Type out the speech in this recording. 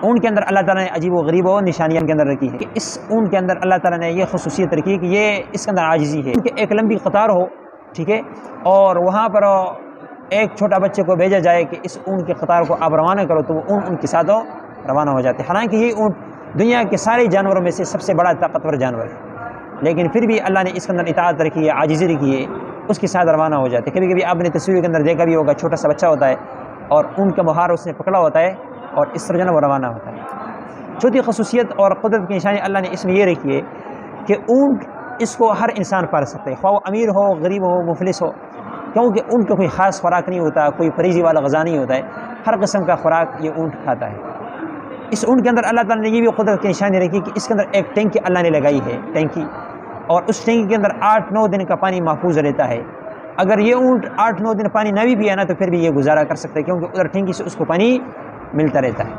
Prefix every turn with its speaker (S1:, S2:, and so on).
S1: ऊँट के अंदर अल्लाह ताला ने अजीब व गरीब और निशानियाँ के अंदर रखी है कि इस ऊँट के अंदर अल्लाह ताला ने ये खसूसियत रखी कि ये इसके अंदर आजिज़ी है कि एक लंबी कतार हो, ठीक है, और वहाँ पर एक छोटा बच्चे को भेजा जाए कि इस ऊँट की कतार को आप रवाना करो, तो वो ऊँट उनके साथ रवाना हो जाते हैं। हालांकि ये ऊँट दुनिया के सारे जानवरों में से सबसे बड़ा ताकतवर जानवर है, लेकिन फिर भी अल्लाह ने इसके अंदर इताअत रखी है, आजिज़ी रखी है, उसके साथ रवाना हो जाते हैं। कभी कभी आपने तस्वीर के अंदर देखा भी होगा, छोटा सा बच्चा होता है और ऊँट का मुहार उसने पकड़ा होता है और इस तरह वो रवाना होता है। चौथी खसूसियत और कुदरत की निशानी अल्लाह ने इसमें ये रखी है कि ऊँट इसको हर इंसान पाल सकता है, ख्वाह वो अमीर हो, गरीब हो, मुफलिस हो, क्योंकि ऊँट का कोई ख़ास खुराक नहीं होता, कोई फरीजी वाला ग़ज़ा नहीं होता है, हर किस्म का खुराक ये ऊँट खाता है। इस ऊँट के अंदर अल्लाह ताला ने ये भी कुदरत की निशानी रखी कि इसके अंदर एक टैंकी अल्लाह ने लगाई है, टैंकी, और उस टैंकी के अंदर 8-9 दिन का पानी महफूज रहता है। अगर ये ऊँट 8-9 दिन पानी ना भी पिया ना तो फिर भी ये गुजारा कर सकता है, क्योंकि उधर टैंकी से उसको पानी मिलता रहता है।